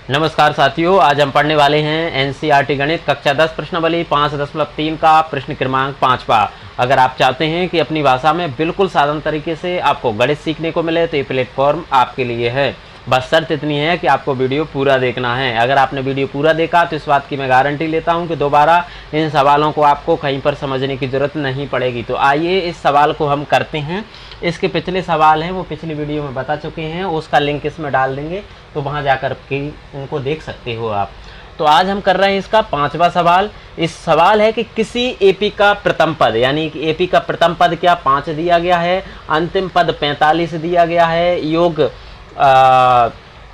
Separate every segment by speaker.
Speaker 1: नमस्कार साथियों, आज हम पढ़ने वाले हैं एनसीईआरटी गणित कक्षा 10 प्रश्नावली 5.3 का प्रश्न क्रमांक 5वां। अगर आप चाहते हैं कि अपनी भाषा में बिल्कुल साधारण तरीके से आपको गणित सीखने को मिले तो ये प्लेटफॉर्म आपके लिए है। बस शर्त इतनी है कि आपको वीडियो पूरा देखना है। अगर आपने वीडियो पूरा देखा तो इस बात की मैं गारंटी लेता हूं कि दोबारा इन सवालों को आपको कहीं पर समझने की ज़रूरत नहीं पड़ेगी। तो आइए इस सवाल को हम करते हैं। इसके पिछले सवाल हैं वो पिछली वीडियो में बता चुके हैं, उसका लिंक इसमें डाल देंगे तो वहाँ जाकर के उनको देख सकते हो आप। तो आज हम कर रहे हैं इसका 5वां सवाल। इस सवाल है कि किसी एपी का प्रथम पद, यानी कि एपी का प्रथम पद क्या 5 दिया गया है, अंतिम पद 45 दिया गया है, योग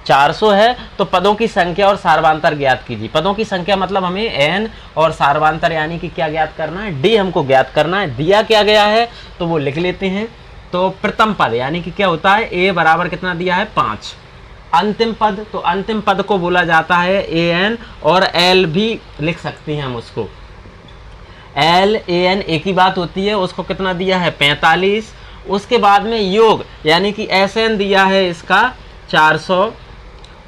Speaker 1: 400 है। तो पदों की संख्या और सार्वांतर ज्ञात कीजिए। पदों की संख्या मतलब हमें एन और सार्वांतर यानी कि क्या ज्ञात करना है, डी हमको ज्ञात करना है। दिया क्या गया है तो वो लिख लेते हैं। तो प्रथम पद यानी कि क्या होता है, ए बराबर कितना दिया है 5। अंतिम पद, तो अंतिम पद को बोला जाता है ए एन, और एल भी लिख सकते हैं हम उसको, एल ए एन एक ही बात होती है। उसको कितना दिया है 45। उसके बाद में योग यानी कि एस एन दिया है इसका 400,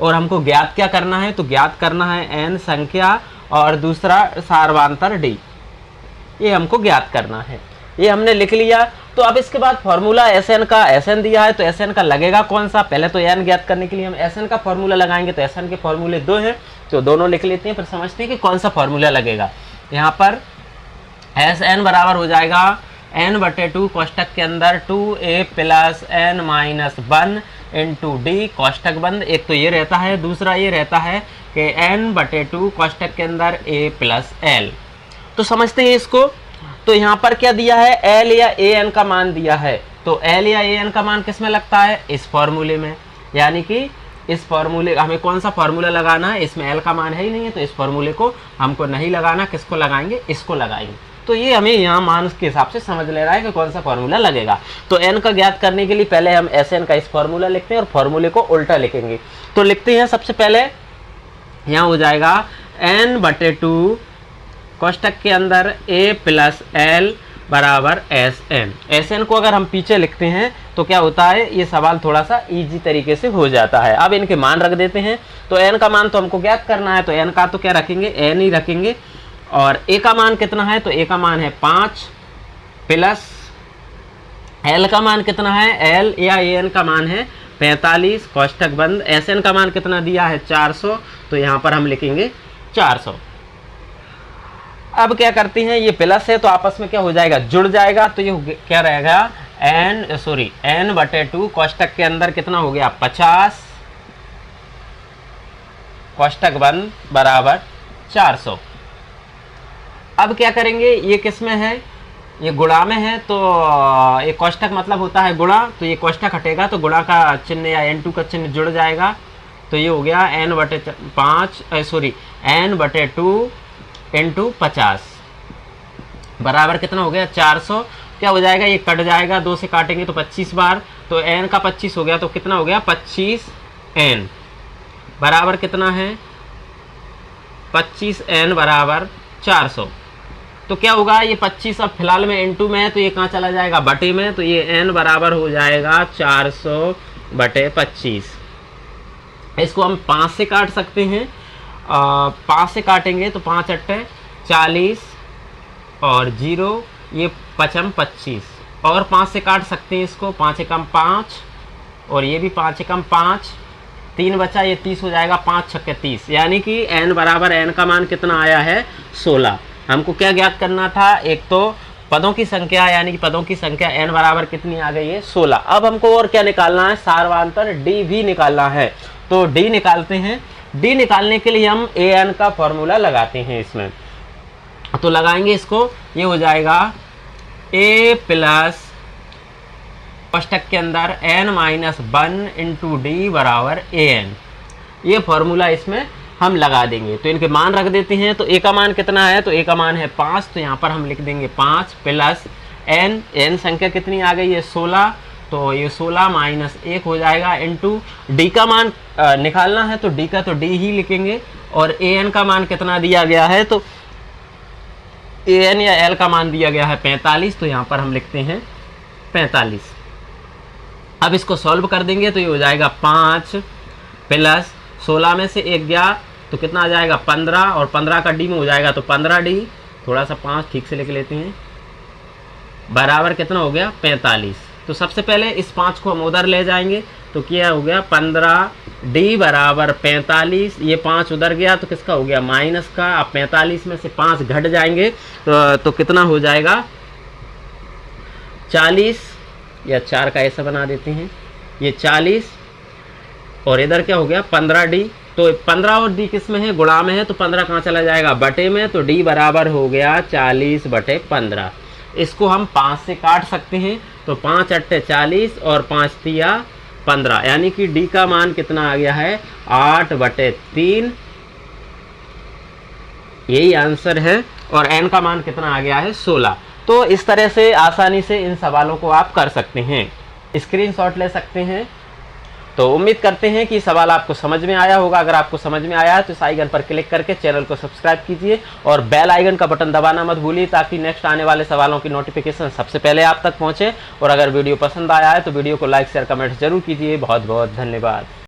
Speaker 1: और हमको ज्ञात क्या करना है, तो ज्ञात करना है एन संख्या और दूसरा सार्वांतर डी, ये हमको ज्ञात करना है। ये हमने लिख लिया। तो अब इसके बाद फॉर्मूला एस एन का, एस एन दिया है तो एस एन का लगेगा कौन सा, पहले तो एन ज्ञात करने के लिए हम एस एन का फॉर्मूला लगाएंगे। तो एस एन के फॉर्मूले 2 हैं तो दोनों लिख लेते हैं, फिर समझते हैं कि कौन सा फॉर्मूला लगेगा। यहाँ पर एस एन बराबर हो जाएगा n/2 कोष्टक के अंदर 2a + n-1 इंटू डी कोष्टक बंद। एक तो ये रहता है, दूसरा ये रहता है कि n/2 कोष्टक के अंदर a + l। तो समझते हैं इसको। तो यहाँ पर क्या दिया है, एल या ए एन का मान दिया है। तो एल या ए एन का मान किस में लगता है, इस फॉर्मूले में। यानी कि इस फॉर्मूले हमें कौन सा फॉर्मूला लगाना है, इसमें एल का मान है ही नहीं है तो इस फॉर्मूले को हमको नहीं लगाना। किसको लगाएंगे, इसको लगाएंगे। तो ये हमें यहाँ मान के हिसाब से समझ ले रहा है कि कौन सा फॉर्मूला लगेगा। तो एन का ज्ञात करने के लिए पहले हम एस एन का इस फॉर्मूला लिखते हैं और फॉर्मूले को उल्टा लिखेंगे। तो लिखते हैं सबसे पहले, यहाँ हो जाएगा n/2 कोष्टक के अंदर a + l बराबर एस एन। एस एन को अगर हम पीछे लिखते हैं तो क्या होता है, ये सवाल थोड़ा सा इजी तरीके से हो जाता है। अब इनके मान रख देते हैं। तो n का मान तो हमको ज्ञात करना है, तो n का तो क्या रखेंगे, n ही रखेंगे। और a का मान कितना है, तो a का मान है 5 प्लस l का मान कितना है, l या an का मान है 45 कोष्टक बंद। एस एन का मान कितना दिया है 400, तो यहाँ पर हम लिखेंगे 400। अब क्या करते हैं, ये प्लस है तो आपस में क्या हो जाएगा, जुड़ जाएगा। तो ये क्या रहेगा, n/2 कोष्टक के अंदर कितना हो गया 50 कोष्टक बंद बराबर 400। अब क्या करेंगे, ये किस में है, ये गुणा में है। तो ये कोष्टक मतलब होता है गुणा, तो ये कोष्टक हटेगा तो गुणा का चिन्ह या n2 का चिन्ह जुड़ जाएगा। तो ये हो गया n/2 इंटू 50 बराबर कितना हो गया 400। क्या हो जाएगा, ये कट जाएगा, 2 से काटेंगे तो 25 बार, तो n का 25 हो गया तो कितना हो गया 25n बराबर कितना है 25n बराबर 400। तो क्या होगा, ये 25 अब फिलहाल में n2 में है तो ये कहाँ चला जाएगा, बटे में। तो ये n बराबर हो जाएगा 400/25। इसको हम 5 से काट सकते हैं। 5 से काटेंगे तो 5 × 40 और 0, ये 5 × 25 और 5 से काट सकते हैं इसको, 5 × 5 और ये भी 5 × 5, 3 बचा, ये 30 हो जाएगा, 5 × 6 30। यानी कि n बराबर n का मान कितना आया है 16। हमको क्या ज्ञात करना था, एक तो पदों की संख्या, यानी कि पदों की संख्या n बराबर कितनी आ गई है 16। अब हमको और क्या निकालना है, सार्वांतर d भी निकालना है। तो d निकालते हैं। d निकालने के लिए हम ए एन का फॉर्मूला लगाते हैं इसमें। तो लगाएंगे इसको, ये हो जाएगा a + कोष्टक के अंदर n-1 इंटू डी बराबर an। ये फॉर्मूला इसमें हम लगा देंगे। तो इनके मान रख देते हैं। तो a का मान कितना है, तो a का मान है 5, तो यहाँ पर हम लिख देंगे 5 प्लस n संख्या कितनी आ गई है 16, तो ये 16 - 1 हो जाएगा इंटू डी का मान निकालना है तो डी का तो डी ही लिखेंगे। और ए एन का मान कितना दिया गया है, तो ए एन या एल का मान दिया गया है 45, तो यहाँ पर हम लिखते हैं 45। अब इसको सॉल्व कर देंगे तो ये हो जाएगा 5 प्लस 16 में से 1 गया तो कितना आ जाएगा 15, और 15 का डी में हो जाएगा तो 15D, थोड़ा सा 5 ठीक से लिख लेते हैं, बराबर कितना हो गया 45। तो सबसे पहले इस 5 को हम उधर ले जाएंगे तो क्या हो गया 15D बराबर 45, ये 5 उधर गया तो किसका हो गया माइनस का। अब 45 में से 5 घट जाएंगे तो कितना हो जाएगा 40, या 4 का ऐसा बना देते हैं, ये 40, और इधर क्या हो गया 15D। तो 15 और D किस में है गुणा में है, तो 15 कहाँ चला जाएगा बटे में, तो D बराबर हो गया 40/15। इसको हम 5 से काट सकते हैं, तो 5 अट्ठे 40 और 5 तिया 15, यानी कि D का मान कितना आ गया है 8/3, यही आंसर है। और N का मान कितना आ गया है 16। तो इस तरह से आसानी से इन सवालों को आप कर सकते हैं, स्क्रीनशॉट ले सकते हैं। तो उम्मीद करते हैं कि सवाल आपको समझ में आया होगा। अगर आपको समझ में आया है तो इस आइकन पर क्लिक करके चैनल को सब्सक्राइब कीजिए और बेल आइकन का बटन दबाना मत भूलिए, ताकि नेक्स्ट आने वाले सवालों की नोटिफिकेशन सबसे पहले आप तक पहुंचे। और अगर वीडियो पसंद आया है तो वीडियो को लाइक शेयर कमेंट जरूर कीजिए। बहुत बहुत धन्यवाद।